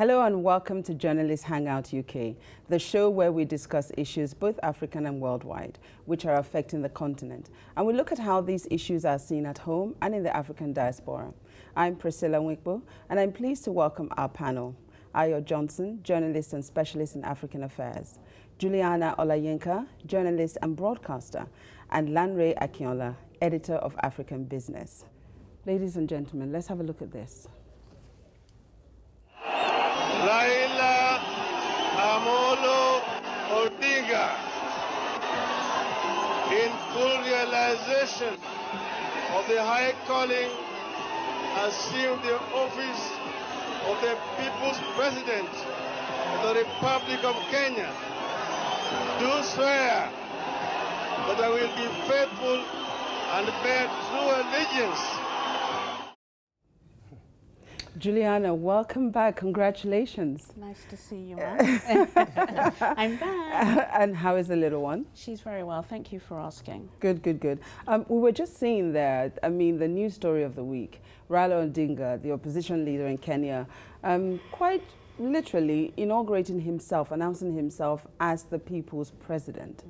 Hello and welcome to Journalist Hangout UK, the show where we discuss issues both African and worldwide, which are affecting the continent. And we look at how these issues are seen at home and in the African diaspora. I'm Priscilla Nwikbo, and I'm pleased to welcome our panel. Ayo Johnson, journalist and specialist in African affairs. Juliana Olayinka, journalist and broadcaster. And Lanre Akinola, editor of African Business. Ladies and gentlemen, let's have a look at this. Raila Amolo Odinga, in full realization of the high calling, assumed the office of the People's President of the Republic of Kenya. Do swear that I will be faithful and bear true allegiance. Juliana, welcome back. Congratulations. Nice to see you, Mom. I'm back. And how is the little one? She's very well. Thank you for asking. Good, good, good. We were just seeing there, the news story of the week, Raila Odinga, the opposition leader in Kenya, quite literally inaugurating himself, announcing himself as the people's president.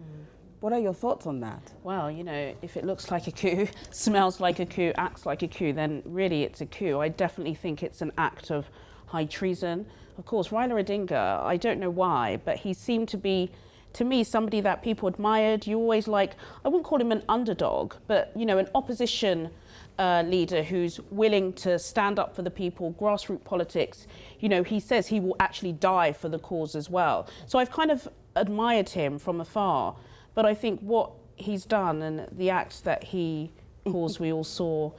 What are your thoughts on that? Well, you know, if it looks like a coup, smells like a coup, acts like a coup, then really it's a coup. I definitely think it's an act of high treason. Of course, Raila Odinga, I don't know why, but he seemed to be, to me, somebody that people admired. You always like, I wouldn't call him an underdog, but, you know, an opposition leader who's willing to stand up for the people, grassroots politics. You know, he says he will actually die for the cause as well. So I've kind of admired him from afar. But I think what he's done and the acts that he caused, we all saw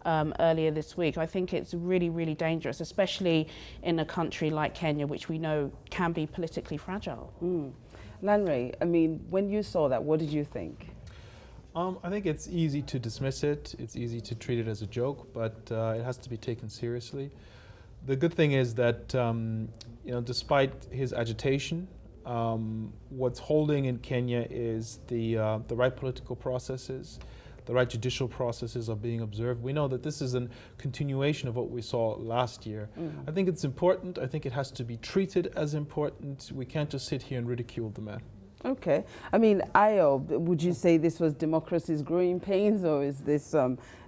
earlier this week, I think it's really, really dangerous, especially in a country like Kenya, which we know can be politically fragile. Lanre, I mean, when you saw that, what did you think? I think it's easy to dismiss it. It's easy to treat it as a joke, but it has to be taken seriously. The good thing is that, you know, despite his agitation, what's holding in Kenya is the right political processes, the right judicial processes are being observed. We know that this is a continuation of what we saw last year. I think it's important. I think it has to be treated as important. We can't just sit here and ridicule the man. Okay. I mean, Ayo, would you say this was democracy's growing pains, or is this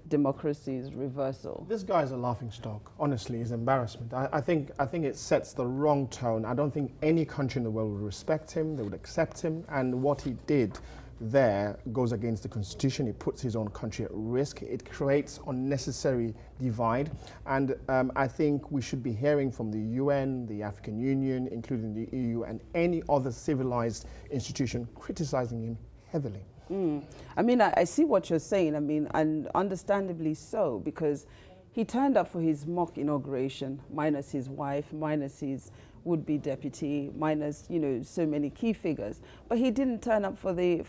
democracy's reversal? This guy is a laughingstock. Honestly, it's embarrassment. I think it sets the wrong tone. I don't think any country in the world would respect him. They would accept him. And what he did there goes against the constitution. It puts his own country at risk. It creates unnecessary divide. And I think we should be hearing from the UN, the African Union, including the EU, and any other civilized institution criticizing him heavily. I mean, I see what you're saying. I mean, and understandably so, because he turned up for his mock inauguration, minus his wife, minus his would-be deputy, minus, you know, so many key figures. But he didn't turn up for the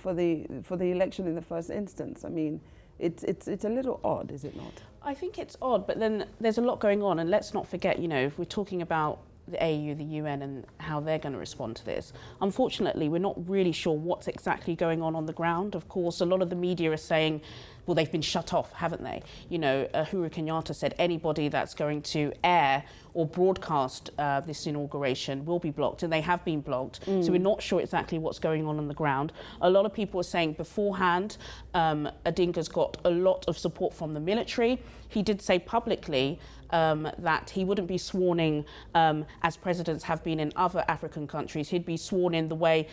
election in the first instance. I mean, it's a little odd, is it not? I think it's odd, but then there's a lot going on, and let's not forget, you know, if we're talking about the AU, the UN, and how they're going to respond to this. Unfortunately, we're not really sure what's exactly going on the ground. Of course, a lot of the media are saying, well, they've been shut off, haven't they? You know, Uhuru Kenyatta said anybody that's going to air or broadcast this inauguration will be blocked, and they have been blocked. So we're not sure exactly what's going on the ground. A lot of people are saying beforehand, Odinga's got a lot of support from the military. He did say publicly that he wouldn't be sworn in as presidents have been in other African countries. He'd be sworn in the way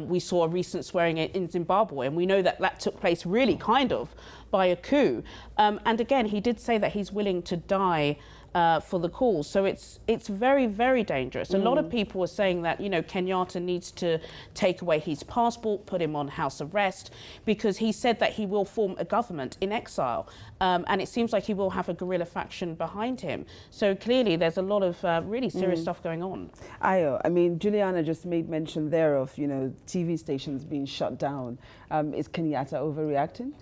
we saw a recent swearing in Zimbabwe, and we know that that took place really kind of by a coup. And again, he did say that he's willing to die for the cause. So it's very, very dangerous. A lot of people are saying that, you know, Kenyatta needs to take away his passport, put him on house arrest, because he said that he will form a government in exile. And it seems like he will have a guerrilla faction behind him. So clearly there's a lot of really serious stuff going on. Ayo, I mean, Juliana just made mention there of, you know, TV stations being shut down. Is Kenyatta overreacting?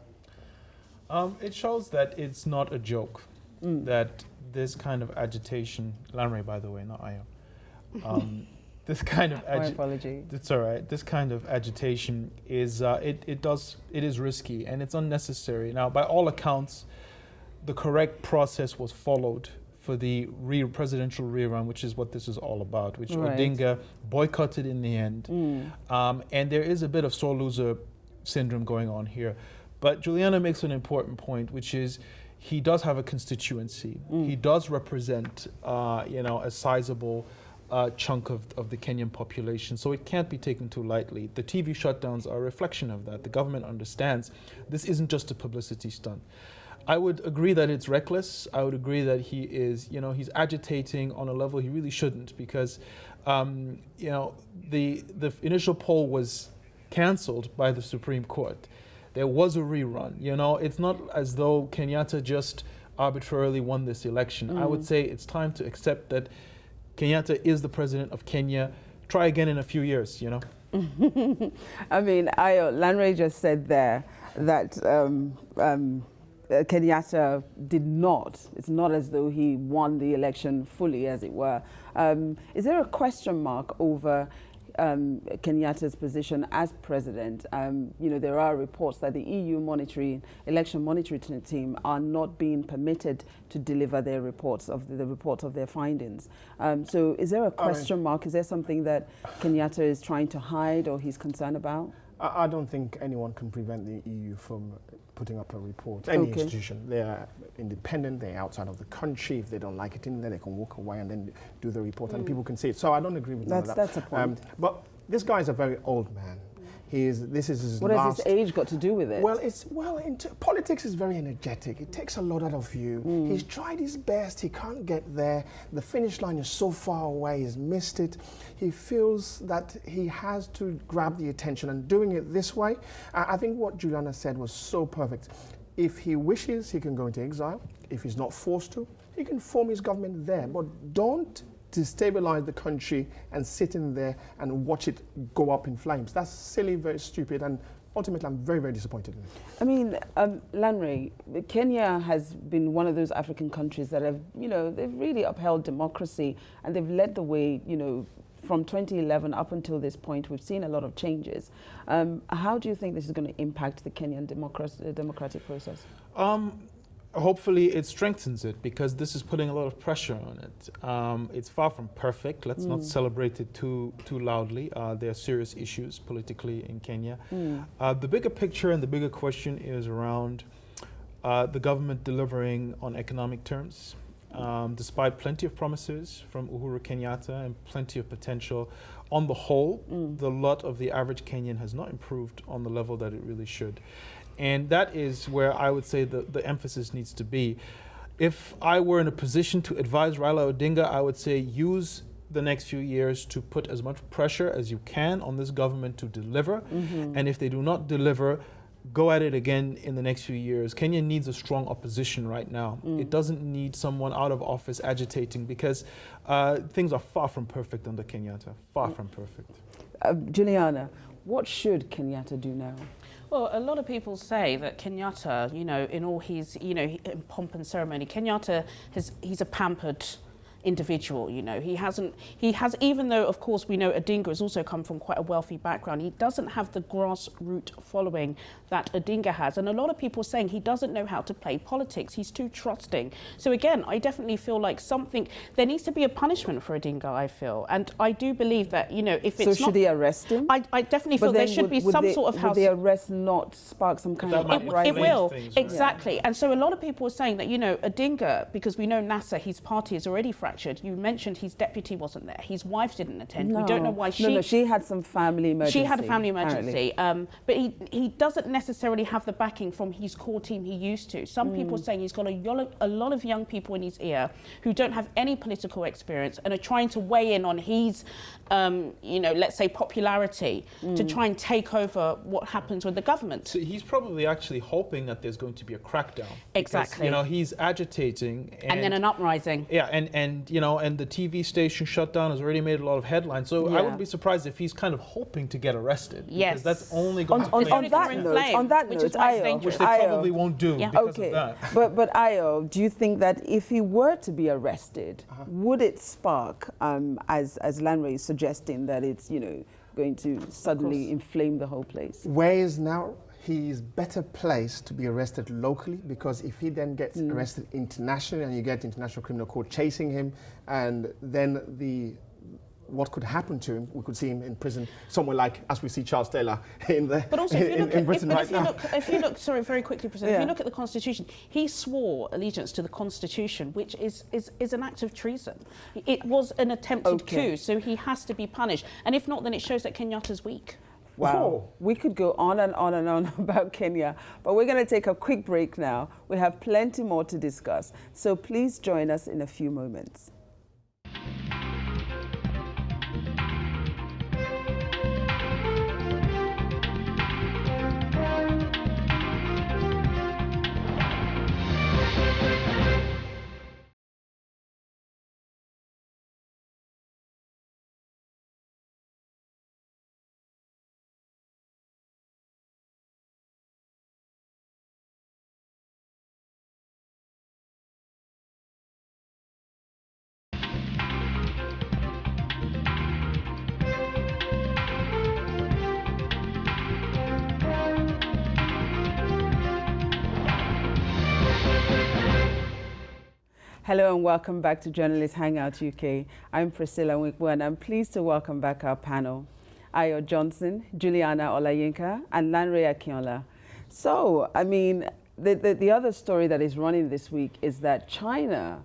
It shows that it's not a joke, that this kind of agitation, Lanre, by the way, not Ayo, this kind of My apology. It's all right. This kind of agitation is it is risky and it's unnecessary. Now, by all accounts, the correct process was followed for the presidential rerun, which is what this is all about, which Right. Odinga boycotted in the end. And there is a bit of sore loser syndrome going on here. But Juliana makes an important point, which is he does have a constituency. He does represent, a sizable chunk of the Kenyan population. So it can't be taken too lightly. The TV shutdowns are a reflection of that. The government understands this isn't just a publicity stunt. I would agree that it's reckless. I would agree that he is, he's agitating on a level he really shouldn't, because, the initial poll was cancelled by the Supreme Court. There was a rerun. It's not as though Kenyatta just arbitrarily won this election. I would say it's time to accept that Kenyatta is the president of Kenya. Try again in a few years, I mean, Lanre just said there that Kenyatta did not. It's not as though he won the election fully, as it were. Is there a question mark over Kenyatta's position as president? There are reports that the EU election monitoring team are not being permitted to deliver their reports of their findings. So is there a question mark? Is there something that Kenyatta is trying to hide or he's concerned about? I don't think anyone can prevent the EU from putting up a report. Any institution, they are independent, they're outside of the country. If they don't like it in there, they can walk away and then do the report and people can see it. So I don't agree with that. That's a point. But this guy is a very old man. This is his What has his age got to do with it? Well, politics is very energetic. It takes a lot out of you. He's tried his best. He can't get there. The finish line is so far away. He's missed it. He feels that he has to grab the attention, and doing it this way, I think what Juliana said was so perfect. If he wishes, he can go into exile. If he's not forced to, he can form his government there. But don't destabilize the country and sit in there and watch it go up in flames. That's silly, very stupid, and ultimately I'm very, very disappointed in it. I mean, Lanre, Kenya has been one of those African countries that have, they've really upheld democracy and they've led the way, from 2011 up until this point. We've seen a lot of changes. How do you think this is going to impact the Kenyan democratic process? Hopefully it strengthens it, because this is putting a lot of pressure on it. It's far from perfect. Let's not celebrate it too loudly. There are serious issues politically in Kenya. The bigger picture and the bigger question is around the government delivering on economic terms. Despite plenty of promises from Uhuru Kenyatta and plenty of potential, on the whole, the lot of the average Kenyan has not improved on the level that it really should. And that is where I would say the emphasis needs to be. If I were in a position to advise Raila Odinga, I would say use the next few years to put as much pressure as you can on this government to deliver. And if they do not deliver, go at it again in the next few years. Kenya needs a strong opposition right now. It doesn't need someone out of office agitating, because things are far from perfect under Kenyatta, far from perfect. Juliana, what should Kenyatta do now? Well, a lot of people say that Kenyatta, in all his, in pomp and ceremony, Kenyatta he's a pampered individual. He has, even though of course we know Odinga has also come from quite a wealthy background, he doesn't have the grassroots following that Odinga has. And a lot of people are saying he doesn't know how to play politics. He's too trusting. So again, I definitely feel like there needs to be a punishment for Odinga, I feel. And I do believe that, if it's should he arrest him? I definitely feel there should be some sort of house. Would the arrest not spark some kind of uprising? It will, things, right? exactly. And so a lot of people are saying that, Odinga, because we know NASA, his party is already fractured. You mentioned his deputy wasn't there. His wife didn't attend. No. We don't know why she... No, she had some family emergency. She had a family emergency. But he doesn't necessarily have the backing from his core team he used to. Some people are saying he's got a lot of young people in his ear who don't have any political experience and are trying to weigh in on his, let's say, popularity to try and take over what happens with the government. So he's probably actually hoping that there's going to be a crackdown. Exactly. Because, he's agitating. And then an uprising. Yeah, and the TV station shutdown has already made a lot of headlines. So I wouldn't be surprised if he's kind of hoping to get arrested. Yes. Because that's only going to on that note, Ayo, which they probably won't do because of that. But Ayo, do you think that if he were to be arrested, would it spark, as Lanre is suggesting, that it's going to suddenly inflame the whole place? Where is now he's better placed to be arrested locally, because if he then gets arrested internationally and you get International Criminal Court chasing him, and then what could happen to him? We could see him in prison somewhere like, as we see Charles Taylor in Britain right now. If you look, sorry, very quickly, President, if you look at the Constitution, he swore allegiance to the Constitution, which is an act of treason. It was an attempted coup, so he has to be punished. And if not, then it shows that Kenyatta's weak. Wow. We could go on and on and on about Kenya, but we're going to take a quick break now. We have plenty more to discuss, so please join us in a few moments. Hello and welcome back to Journalist Hangout UK. I'm Priscilla Wikwu and I'm pleased to welcome back our panel, Ayo Johnson, Juliana Olayinka and Lanre Akinola. So, I mean, the other story that is running this week is that China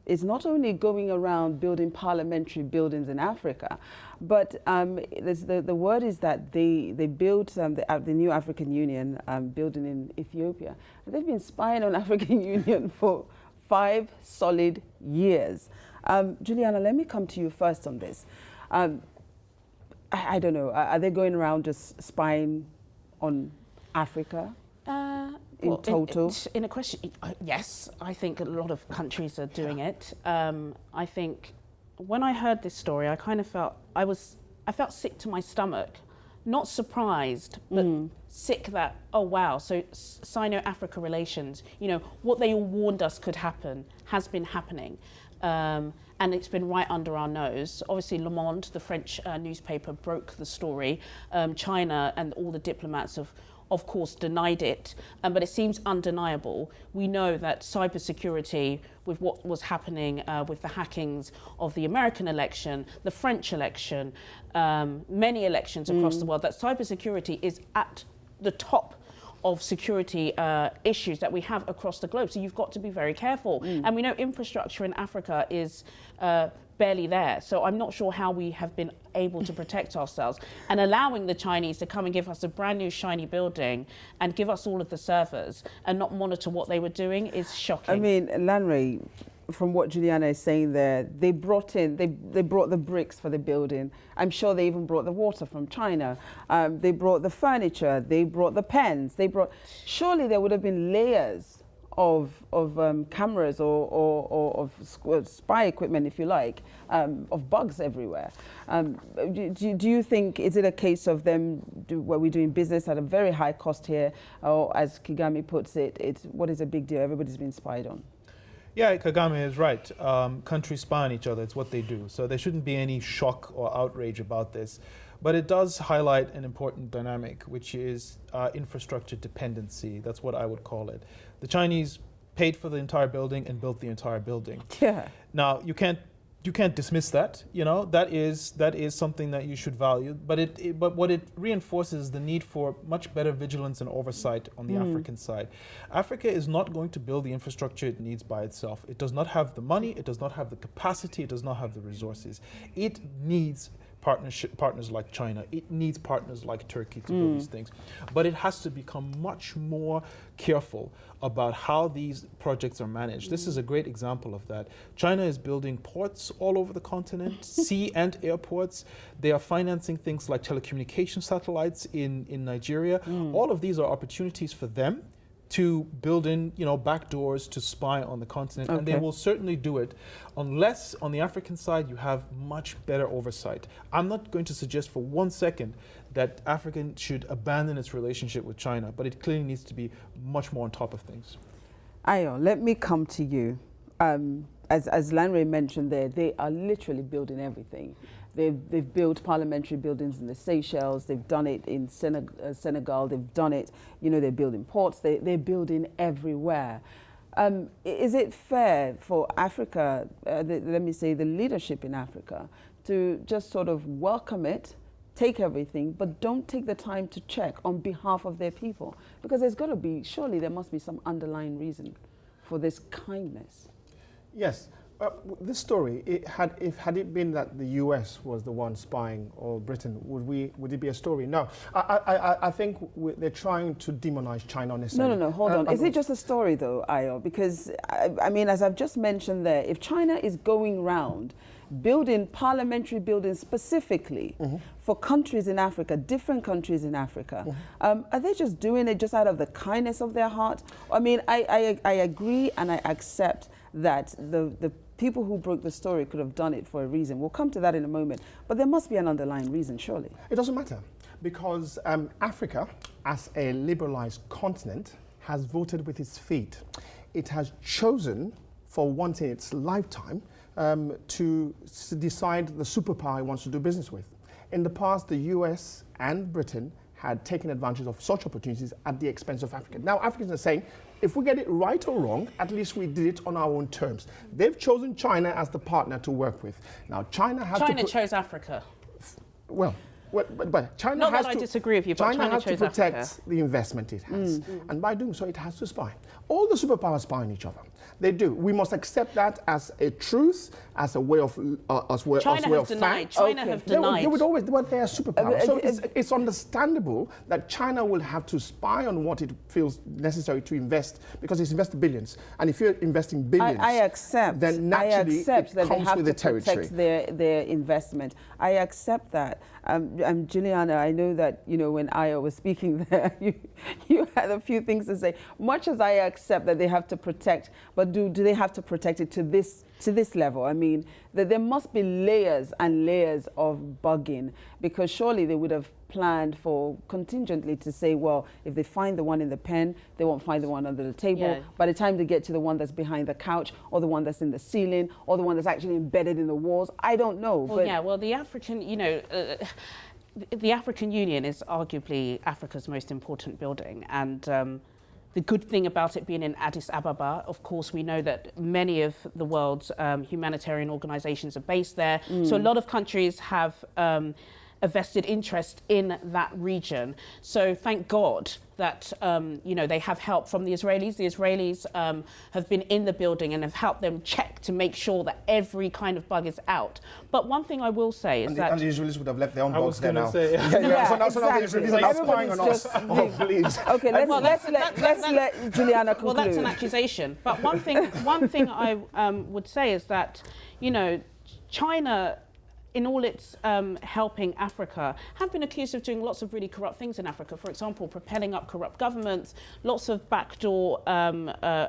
is not only going around building parliamentary buildings in Africa, but the word is that they built the new African Union building in Ethiopia. And they've been spying on African Union for 5 solid years. Juliana, let me come to you first on this. I don't know, are they going around just spying on Africa in total? In a question, yes, I think a lot of countries are doing it. I think when I heard this story, I kind of felt, I felt sick to my stomach. Not surprised, but sick that, oh wow, so Sino-Africa relations, you know, what they all warned us could happen has been happening. And it's been right under our nose. Obviously, Le Monde, the French newspaper, broke the story. China and all the diplomats of course, denied it, but it seems undeniable. We know that cybersecurity, with what was happening with the hackings of the American election, the French election, many elections across the world, that cybersecurity is at the top of security issues that we have across the globe. So you've got to be very careful. And we know infrastructure in Africa is barely there. So I'm not sure how we have been able to protect ourselves, and allowing the Chinese to come and give us a brand new shiny building and give us all of the servers and not monitor what they were doing is shocking. I mean, Lanre, from what Juliana is saying there, they brought the bricks for the building. I'm sure they even brought the water from China. They brought the furniture, they brought the pens, surely there would have been layers of cameras or of spy equipment, if you like, of bugs everywhere. Do you think, is it a case of them, were we doing business at a very high cost here, or as Kagame puts it, what is a big deal? Everybody's been spied on. Yeah, Kagame is right. Countries spy on each other. It's what they do. So there shouldn't be any shock or outrage about this. But it does highlight an important dynamic, which is infrastructure dependency. That's what I would call it. The Chinese paid for the entire building and built the entire building. Yeah. Now, you can't dismiss that. You know, that is something that you should value. But what it reinforces is the need for much better vigilance and oversight on the African side. Africa is not going to build the infrastructure it needs by itself. It does not have the money. It does not have the capacity. It does not have the resources. It needs partners like China. It needs partners like Turkey to build these things. But it has to become much more careful about how these projects are managed. This is a great example of that. China is building ports all over the continent, sea and airports. They are financing things like telecommunication satellites in Nigeria. All of these are opportunities for them to build in, back doors to spy on the continent, and they will certainly do it unless on the African side you have much better oversight. I'm not going to suggest for 1 second that Africa should abandon its relationship with China, but it clearly needs to be much more on top of things. Ayo, let me come to you. As Lanre mentioned there, they are literally building everything. They've built parliamentary buildings in the Seychelles. They've done it in Senegal. They've done it, they're building ports. They're building everywhere. Is it fair for Africa, let me say the leadership in Africa, to just sort of welcome it, take everything, but don't take the time to check on behalf of their people? Because there's got to be, surely there must be some underlying reason for this kindness. Yes. This story, had it been that the US was the one spying, or Britain, would it be a story? No. I think they're trying to demonize China unnecessarily. No, hold on. Is it just a story though, Ayo? Because, I mean, as I've just mentioned there, if China is going round building parliamentary buildings specifically for countries in Africa, different countries in Africa, are they just doing it just out of the kindness of their heart? I mean, I agree and I accept that the people who broke the story could have done it for a reason. We'll come to that in a moment. But there must be an underlying reason, surely. It doesn't matter, because Africa, as a liberalized continent, has voted with its feet. It has chosen, for once in its lifetime, to decide the superpower it wants to do business with. In the past, the US and Britain had taken advantage of such opportunities at the expense of Africa. Now, Africans are saying, if we get it right or wrong, at least we did it on our own terms. They've chosen China as the partner to work with. Now, China chose Africa. Well, but China Not has that to, I disagree with you, but China has to chose protect Africa. the investment it has. And by doing so, it has to spy. All the superpowers spy on each other. They do. We must accept that as a truth, as a way of China have denied. China have denied. They would always, well, they are superpowers. So it's understandable that China will have to spy on what it feels necessary to invest, because it's invested billions. And if you're investing billions, I accept. Then naturally that it they comes have with to the territory. protect their investment. I accept that. Juliana, I know that when Ayo was speaking there, you had a few things to say. Much as I accept that they have to protect, but do they have to protect it to this level? I mean, that there must be layers and layers of bugging, because surely they would have planned for contingently to say, well, if they find the one in the pen, they won't find the one under the table. Yeah. By the time they get to the one that's behind the couch, or the one that's in the ceiling, or the one that's actually embedded in the walls, I don't know. Well, the African, the African Union is arguably Africa's most important building, and the good thing about it being in Addis Ababa, of course, we know that many of the world's humanitarian organizations are based there. So a lot of countries have a vested interest in that region. So thank God that they have help from the Israelis. The Israelis have been in the building and have helped them check to make sure that every kind of bug is out. But one thing I will say is that... And the Israelis would have left their own bugs there now. Say, So now the Israelis are not spying on us. Oh, please. Okay, let's let Juliana conclude. Well, that's an accusation. But one thing I would say is that, China, in all its helping Africa, have been accused of doing lots of really corrupt things in Africa. For example, propelling up corrupt governments, lots of backdoor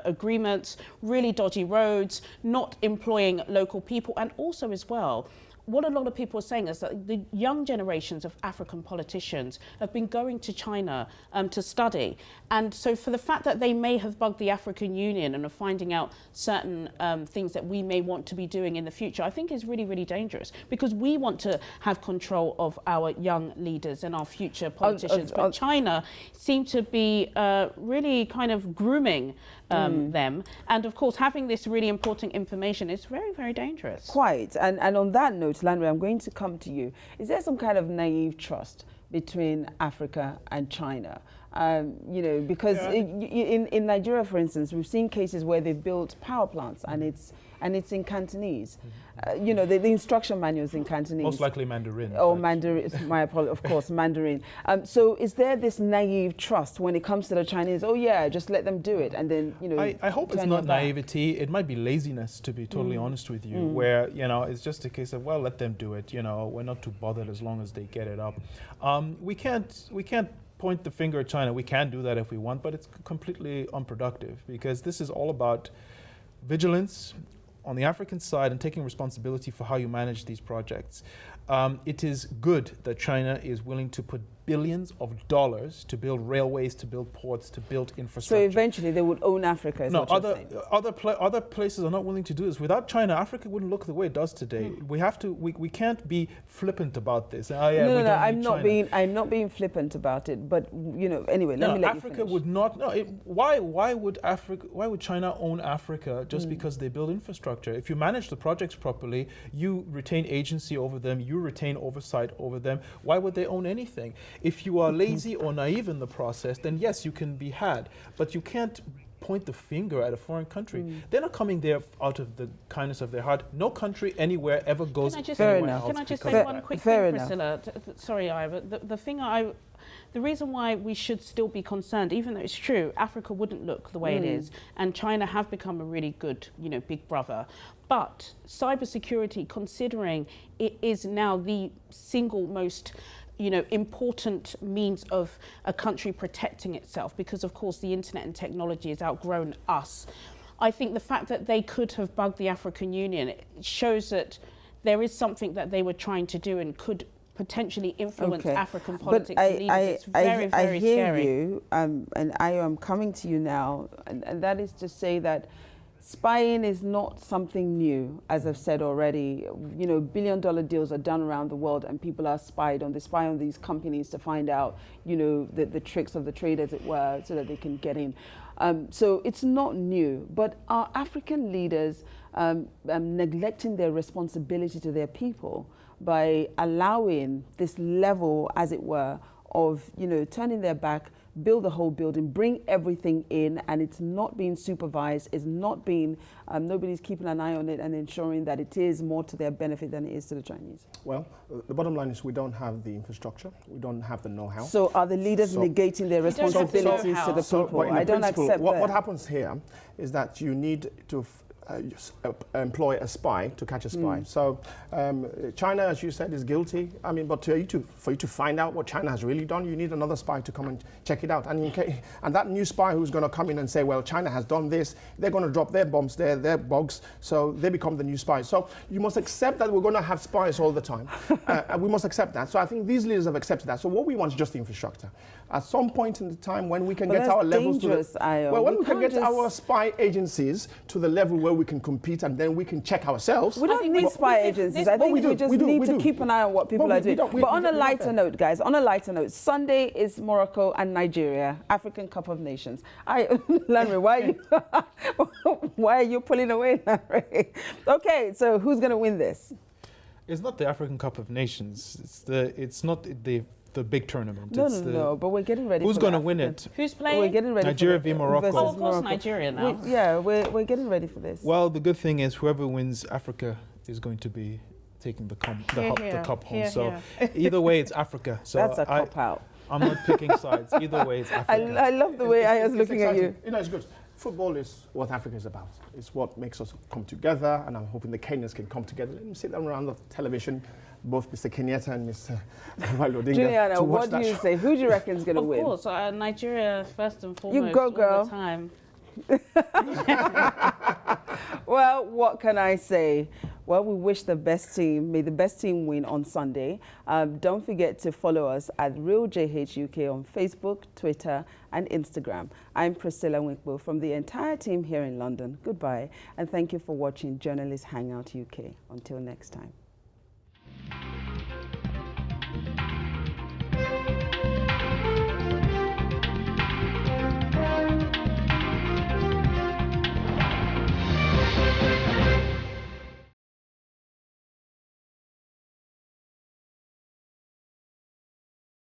agreements, really dodgy roads, not employing local people, and also as well, what a lot of people are saying is that the young generations of African politicians have been going to China to study. And so for the fact that they may have bugged the African Union and are finding out certain things that we may want to be doing in the future, I think is really, really dangerous, because we want to have control of our young leaders and our future politicians. But China seem to be really kind of grooming them. And of course, having this really important information is very, very dangerous. Quite. And on that note, Landry, I'm going to come to you. Is there some kind of naive trust between Africa and China? Because in Nigeria, for instance, we've seen cases where they've built power plants and it's in Cantonese. The instruction manuals in Cantonese. Most likely Mandarin. Oh, Mandarin, my apologies, of course, Mandarin. So is there this naive trust when it comes to the Chinese? Oh yeah, just let them do it, and then, I hope it's not naivety. It might be laziness, to be totally honest with you, where, it's just a case of, well, let them do it. We're not too bothered as long as they get it up. We can't point the finger at China. We can do that if we want, but it's completely unproductive, because this is all about vigilance on the African side and taking responsibility for how you manage these projects. It is good that China is willing to put billions of dollars to build railways, to build ports, to build So infrastructure. eventually they would own Africa, is No, what you're saying. other places are not willing to do this. Without China, Africa wouldn't look the way it does today. We can't be flippant about this. Oh, yeah, No, we don't I'm need not China. I'm not being flippant about it, but anyway, let me let Africa you finish. would not. No, why would China own Africa just because they build infrastructure? If you manage the projects properly, you retain agency over them, you retain oversight over them. Why would they own anything? If you are lazy or naive in the process, then yes, you can be had, but you can't point the finger at a foreign country. They're not coming there out of the kindness of their heart. No country anywhere ever goes Can I just, Fair anywhere enough. else can I just because say of one that. quick Fair thing, enough. Priscilla? Sorry, Ivor. The reason why we should still be concerned, even though it's true, Africa wouldn't look the way it is, and China have become a really good, big brother. But cybersecurity, considering it is now the single most important means of a country protecting itself, because of course the internet and technology has outgrown us. I think the fact that they could have bugged the African Union shows that there is something that they were trying to do and could potentially influence African politics and leaders. It's very, very I hear scary. you, and I am coming to you now, and that is to say that spying is not something new, as I've said already. Billion-dollar deals are done around the world, and people are spied on. They spy on these companies to find out, the tricks of the trade, as it were, so that they can get in. So it's not new, but are African leaders neglecting their responsibility to their people by allowing this level, as it were, of turning their back, build the whole building, bring everything in, and it's not being supervised, it's not being, nobody's keeping an eye on it and ensuring that it is more to their benefit than it is to the Chinese? Well, the bottom line is we don't have the infrastructure, we don't have the know-how. So are the leaders negating their don't have the responsibilities to the know-how. people? But in I don't principle, accept what that. happens here is that you need to employ a spy to catch a spy. So China, as you said, is guilty. I mean, but for you to find out what China has really done, you need another spy to come and check it out. And that new spy who's going to come in and say, well, China has done this, they're going to drop their bombs there, their bugs, so they become the new spies. So you must accept that we're going to have spies all the time. And we must accept that. So I think these leaders have accepted that. So what we want is just the infrastructure. At some point in the time when we can get our levels to when we can get our spy agencies to the level where we can compete and then we can check ourselves. We don't need spy agencies. I think we just need to keep an eye on what people are doing. But on a lighter note, guys, Sunday is Morocco and Nigeria, African Cup of Nations. Lanre, why are you pulling away, Lanre? Okay, so who's going to win this? It's not the African Cup of Nations. It's not the big tournament. No, but we're getting ready. Who's for going to win it? Who's playing? We're getting ready. Nigeria v Morocco. Oh, of course, Nigeria now. We're getting ready for this. Well, the good thing is whoever wins, Africa is going to be taking the cup home. So either way, it's Africa. So that's a cop out. I'm not picking sides. Either way, it's Africa. I love the way I was looking at you. It's good. Football is what Africa is about. It's what makes us come together, and I'm hoping the Kenyans can come together. Let me sit down around the television, both Mr. Kenyatta and Mr. Odinga. Juliana, what do you say? Who do you reckon is going to win? Of course, Nigeria first and foremost. You go, girl. All the time. Well, what can I say? Well, we wish the best team, may the best team win on Sunday. Don't forget to follow us at RealJHUK on Facebook, Twitter, and Instagram. I'm Priscilla Winkbo from the entire team here in London. Goodbye, and thank you for watching Journalist Hangout UK. Until next time.